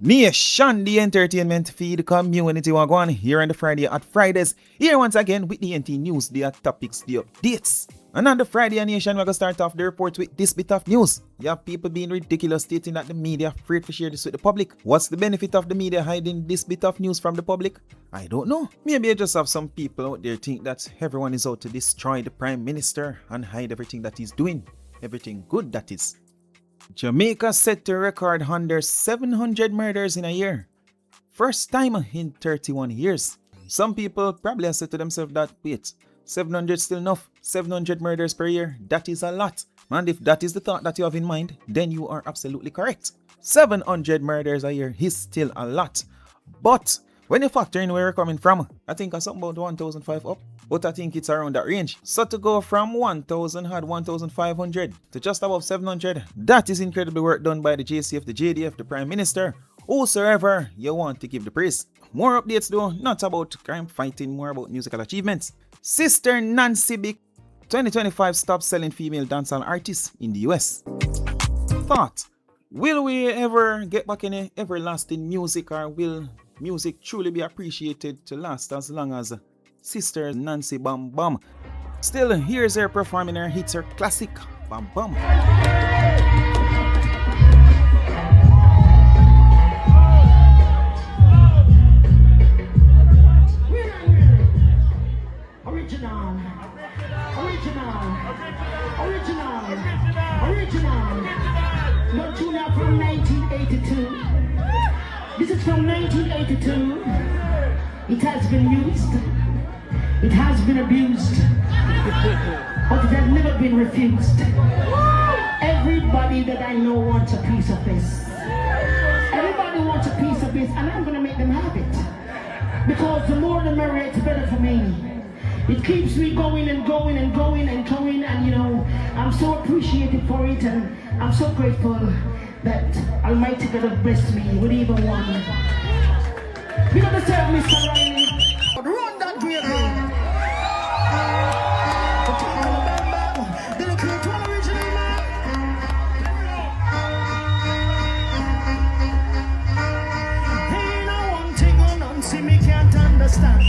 Nation, the entertainment feed community wagwan here on the Friday at Fridays. Here once again with the NT News, the topics, the updates. And on the Friday Nation, we're going to start off the report with this bit of news. You have people being ridiculous stating that the media are afraid to share this with the public. What's the benefit of the media hiding this bit of news from the public? I don't know. Maybe I just have some people out there think that everyone is out to destroy the Prime Minister and hide everything that he's doing. Everything good that is. Jamaica set to record under 700 murders in a year. First time in 31 years. Some people probably have said to themselves that, wait, 700 still enough? 700 murders per year? That is a lot. And if that is the thought that you have in mind, then you are absolutely correct. 700 murders a year is still a lot. But when you factor in where you're coming from, I think it's something about 1,500 up. But I think it's around that range. So to go from 1,000 had 1,500 to just above 700, that is incredible work done by the JCF, the JDF, the Prime Minister, whosoever you want to give the praise. More updates though, not about crime fighting, more about musical achievements. Sister Nancy Big 2025 stops selling female dancehall artists in the US. Thought, will we ever get back any everlasting music, or will music truly be appreciated to last as long as Sister Nancy Bam Bam? Still, here's her performing her hits, her classic Bam Bam. No tune out from 1982. This is from 1982. It has been used. It has been abused. But it has never been refused. Everybody that I know wants a piece of this. Everybody wants a piece of this, and I'm going to make them have it. Because the more the merrier, it's better for me. It keeps me going and going and going and going, and you know, I'm so appreciative for it, and I'm so grateful that Almighty God has blessed me with even one. We don't deserve Mr. Riley. Run that great man. Didn't create one original man. Hey, now one thing on Nancy me can't understand.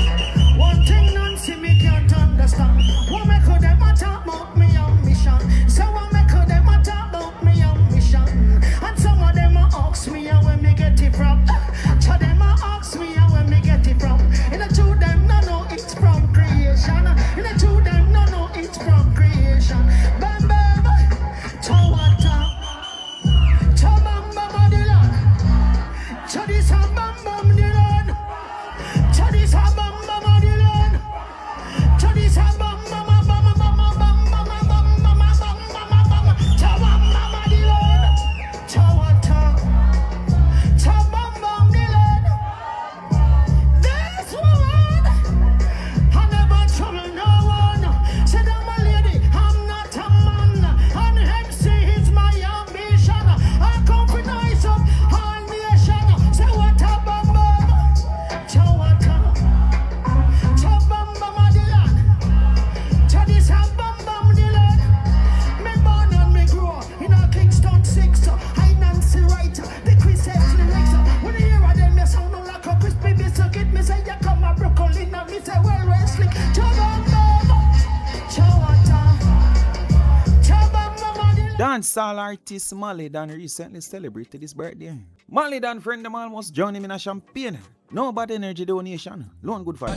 One thing Nancy me can't understand. What make her them a talk about me ambition? So what make her them a talk about me ambition? And some of them a ask me where me get it from. So them a ask me where me get it from. In the two them no know it's from creation. In the two them no know it's from creation. Bam bam, Tawata, Tabam bam Dylan, Chadis bam bam Dylan, Chadis bam bam Dylan, Chadis bam bam bam bam bam bam bam bam bam bam, Tabam bam Dylan, Tawata, Tabam bam Dylan. This woman, I never trouble no one. Said I'm a lady, I'm not a man. And MC is my ambition. I compromise up all nation. Say what a bam bam, Chawata, Chabam bam Dylan, Chadis a bam bam Dylan. Me born and me grow in a Kingston 6. I Nancy Wright, the Chris X lyrics. When you hear them, you sound like a crispy biscuit. Me say you come a broccoli, now me say well wrestling. Chabam bam, Chawata, Chabam bam Dylan. Dancehall artist Molly Dan recently celebrated his birthday. Molly Dan friend them almost joined him in a champagne. No bad energy donation. Lone good for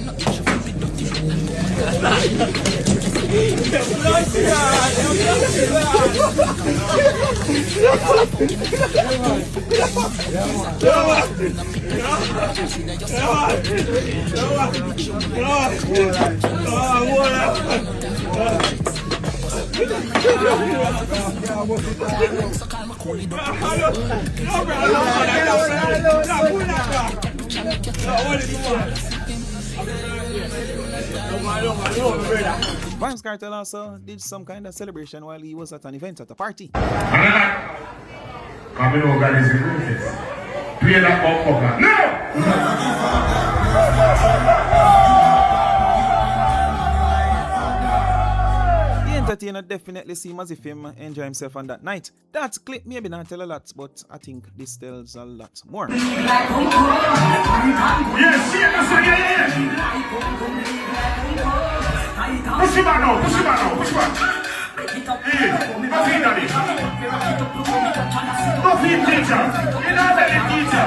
Vybz Kartel also did some kind of celebration while he was at an event at a party. Coming over this princess. Play that bumper. No! entertainer definitely seems as if him enjoy himself on that night. That clip maybe not tell a lot, but I think this tells a lot more. Yes, yes, yeah. Push him back now, push him back now, push him back. Hey, nothing daddy. Nothing teacher. You know that teacher.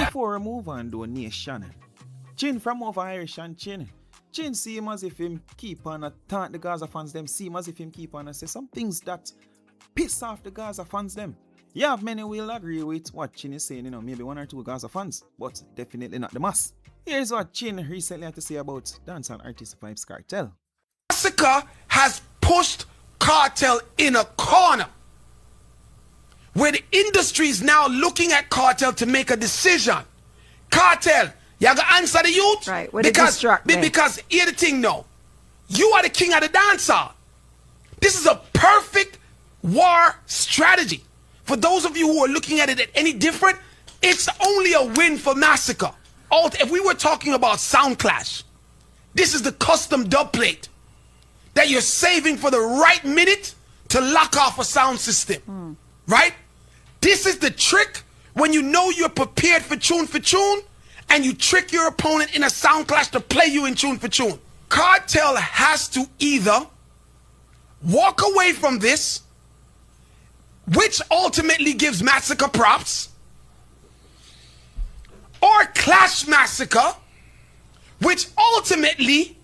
Before we move on to Nation, Chin from over Irish and Chin seem as if him keep on taunt the Gaza fans them, seem as if him keep on say some things that piss off the Gaza fans them. Yeah, many will agree with what Chin is saying, maybe one or two Gaza fans, but definitely not the mass. Here's what Chin recently had to say about dancehall artist Vybz Kartel. Massacre has pushed Kartel in a corner where the industry is now looking at Kartel to make a decision. Kartel, you gotta answer the youth. Right, because hear the thing now. You are the king of the dancehall. This is a perfect war strategy. For those of you who are looking at it at any different, it's only a win for Massacre. If we were talking about sound clash, this is the custom dub plate that you're saving for the right minute to lock off a sound system. Right? This is the trick when you know you're prepared for tune and you trick your opponent in a sound clash to play you in tune for tune. Kartel has to either walk away from this, which ultimately gives Massacre props, or clash Massacre, which ultimately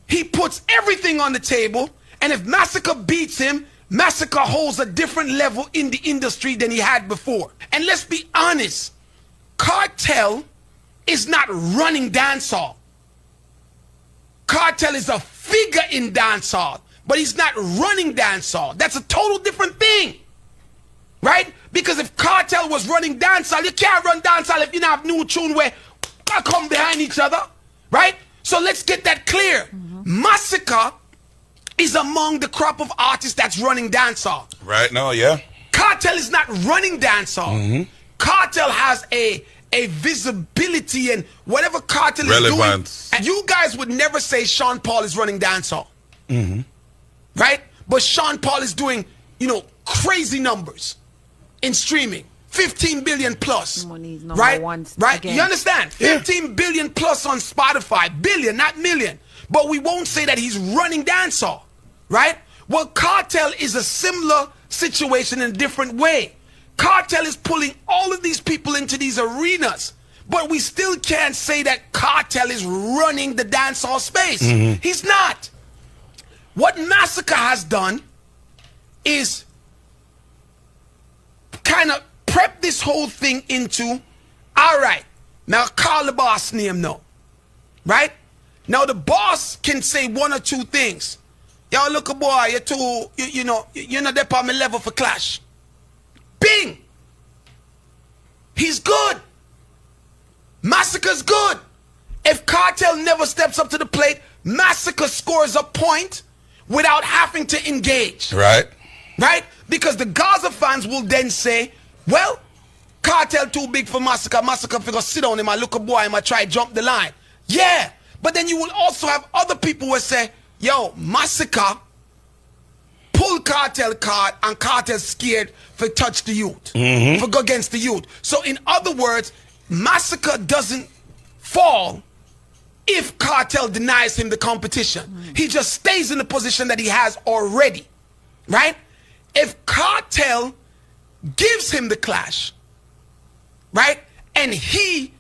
he puts everything on the table, and if Massacre beats him, Massacre holds a different level in the industry than he had before. And let's be honest, Kartel is not running dancehall. Kartel is a figure in dancehall, but he's not running dancehall. That's a total different thing, right? Because if Kartel was running dancehall, you can't run dancehall if you don't have new tune where I come behind each other, right? So let's get that clear. Massacre is among the crop of artists that's running dancehall. Right now, yeah. Kartel is not running dancehall. Kartel has a visibility and whatever Kartel is doing. And you guys would never say Sean Paul is running dancehall. Right? But Sean Paul is doing, crazy numbers in streaming. 15 billion plus. Right? Right? You understand? 15 billion plus on Spotify. Billion, not million. But we won't say that he's running dancehall. Right? Well, Kartel is a similar situation in a different way. Kartel is pulling all of these people into these arenas, but we still can't say that Kartel is running the dancehall space. He's not. What Massacre has done is kind of prep this whole thing into, all right, now call the boss name now, right? Now the boss can say one or two things. Yo, look, boy, you're too, you're not there on my level for clash. Bing! He's good. Massacre's good. If Kartel never steps up to the plate, Massacre scores a point without having to engage. Right. Right? Because the Gaza fans will then say, well, Kartel too big for Massacre. Massacre figure sit down him, I look a boy, I try jump the line. Yeah. But then you will also have other people who say, yo, Massacre pull Kartel card and Kartel scared for touch the youth, for go against the youth. So in other words, Massacre doesn't fall if Kartel denies him the competition. He just stays in the position that he has already, right? If Kartel gives him the clash, right, and he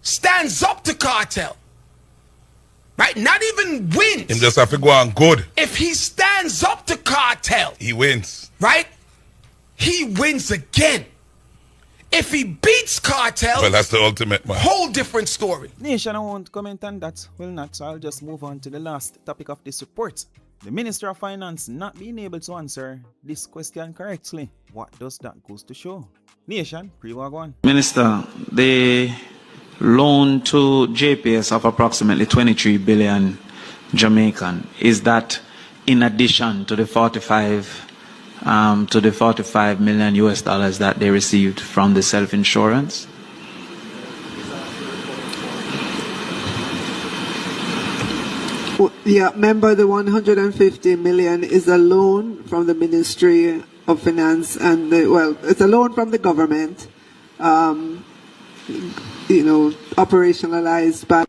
stands up to Kartel, right, not even wins. Him just have to go on good. If he stands up to Kartel, he wins. Right? He wins again. If he beats Kartel, well, that's the ultimate man. Whole different story. Nation, I won't comment on that. Will not, so I'll just move on to the last topic of this report. The Minister of Finance not being able to answer this question correctly. What does that goes to show? Nation, pre-wagwan. Minister, the loan to JPS of approximately 23 billion Jamaican, is that in addition to the 45 to the 45 million US dollars that they received from the self-insurance? Yeah, remember the 150 million is a loan from the Ministry of Finance and it's a loan from the government, operationalized by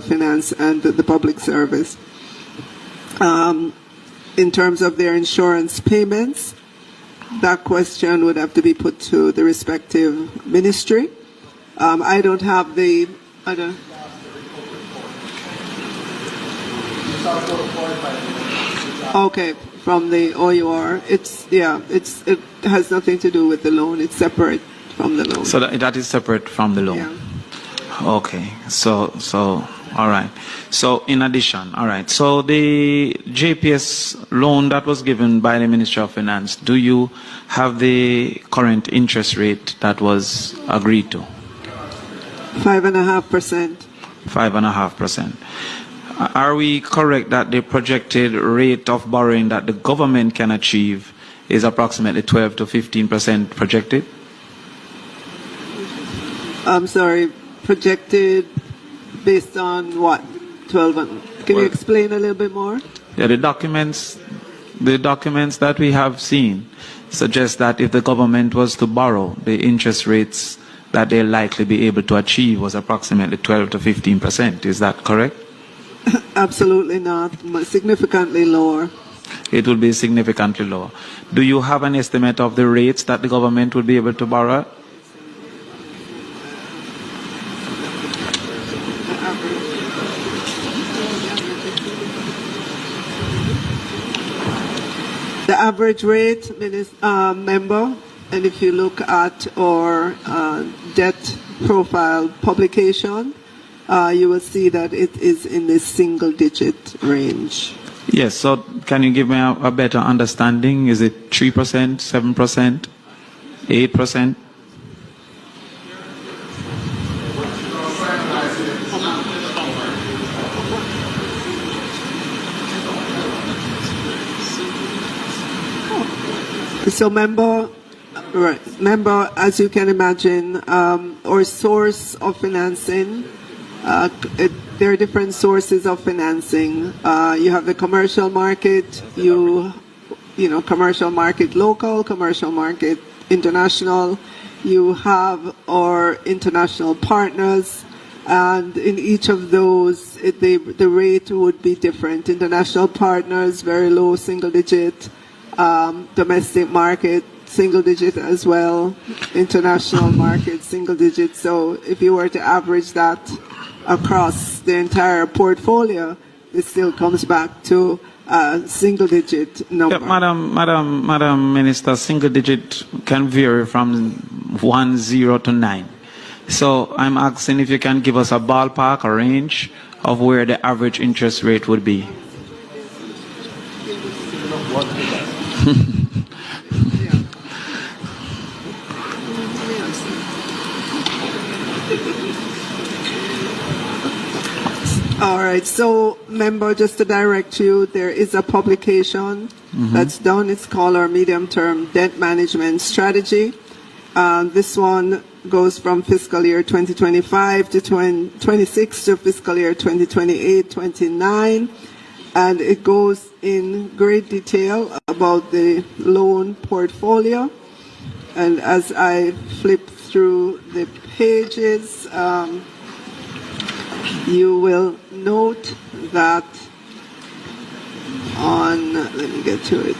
finance and the public service. In terms of their insurance payments, that question would have to be put to the respective ministry. I don't have the. Okay, from the OUR, it has nothing to do with the loan. It's separate from the loan. So that is separate from the loan. Yeah. Okay, so all right. So in addition, all right. So the JPS loan that was given by the Ministry of Finance, do you have the current interest rate that was agreed to? 5.5%. 5.5%. Are we correct that the projected rate of borrowing that the government can achieve is approximately 12 to 15% projected? I'm sorry, projected based on what? 12. Can you explain a little bit more? Yeah, the documents that we have seen suggest that if the government was to borrow, the interest rates that they'll likely be able to achieve was approximately 12 to 15%. Is that correct? Absolutely not. Significantly lower. It will be significantly lower. Do you have an estimate of the rates that the government would be able to borrow? The average rate, member, and if you look at our debt profile publication, you will see that it is in the single-digit range. Yes, so can you give me a better understanding? Is it 3%, 7%, 8%? So, member, as you can imagine, our source of financing, there are different sources of financing. You have the commercial market, commercial market local, commercial market international. You have our international partners, and in each of those, the rate would be different. International partners, very low single digit. Domestic market, single digit as well. International market, single digit. So if you were to average that across the entire portfolio, it still comes back to a single digit number. Yeah, Madam Minister, single digit can vary from 10 to 9. So I'm asking if you can give us a ballpark, a range of where the average interest rate would be. All right, so member, just to direct you, there is a publication that's done. It's called our medium-term debt management strategy. This one goes from fiscal year 2025 to 2026 to fiscal year 2028-29. And it goes in great detail about the loan portfolio. And as I flip through the pages, you will note that on, let me get to it.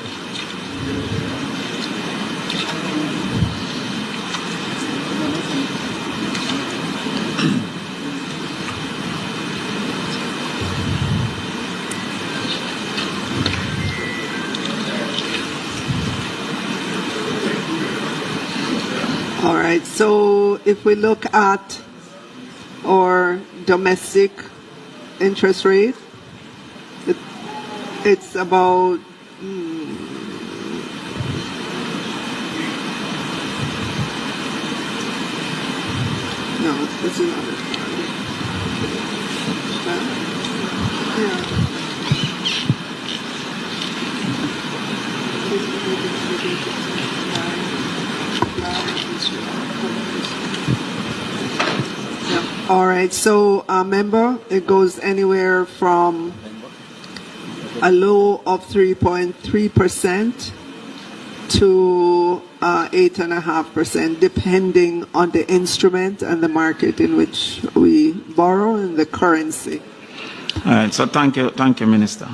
All right, so if we look at our domestic interest rate, it's about no, this is not it. Yeah. All right, so member, it goes anywhere from a low of 3.3% to 8.5%, depending on the instrument and the market in which we borrow and the currency. All right, so thank you, Minister.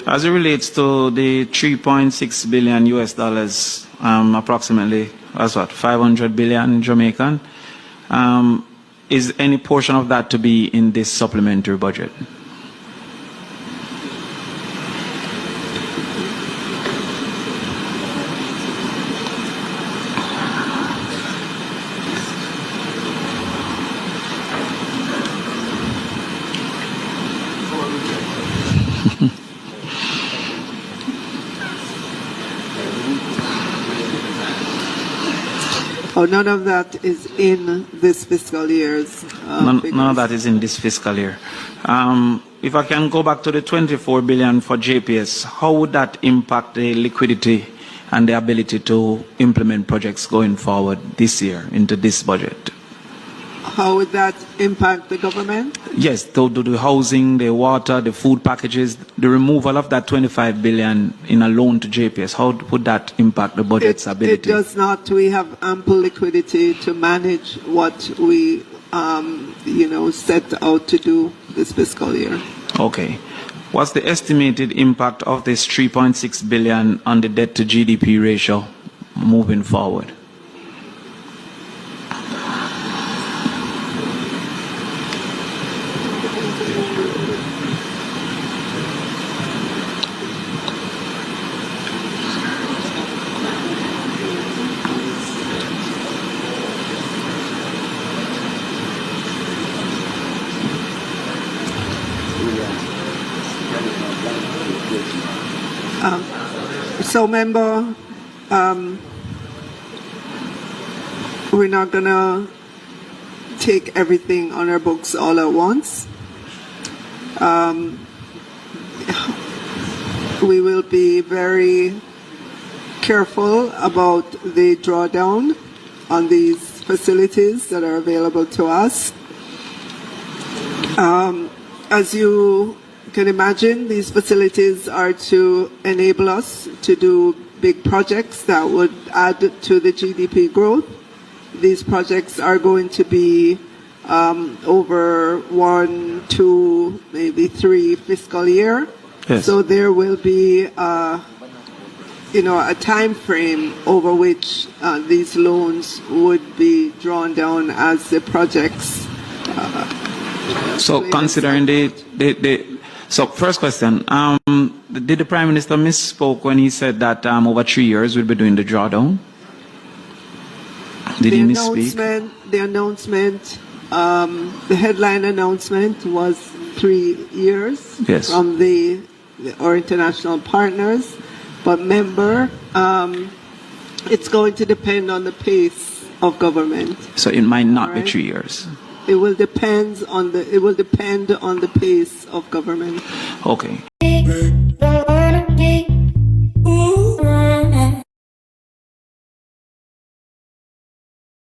As it relates to the 3.6 billion US dollars, approximately, that's what, 500 billion Jamaican, is any portion of that to be in this supplementary budget? Oh, none of that is in this fiscal year's. None of that is in this fiscal year. If I can go back to the 24 billion for JPS, how would that impact the liquidity and the ability to implement projects going forward this year into this budget? How would that impact the government? Yes, to do the housing, the water, the food packages, the removal of that 25 billion in a loan to JPS, how would that impact the budget's ability? It does not. We have ample liquidity to manage what we, set out to do this fiscal year. Okay. What's the estimated impact of this 3.6 billion on the debt to GDP ratio moving forward? So, member, we're not going to take everything on our books all at once. We will be very careful about the drawdown on these facilities that are available to us. As you can imagine, these facilities are to enable us to do big projects that would add to the GDP growth. These projects are going to be over 1, 2, maybe 3 fiscal year. Yes. So there will be a time frame over which these loans would be drawn down as the projects. So considering so first question, did the Prime Minister misspoke when he said that over 3 years we'll be doing the drawdown? Did he misspeak? The announcement, the headline announcement was 3 years Yes. from our international partners. But member, it's going to depend on the pace of government. So it might not be Alright. 3 years. It will depend on the pace of government. Okay.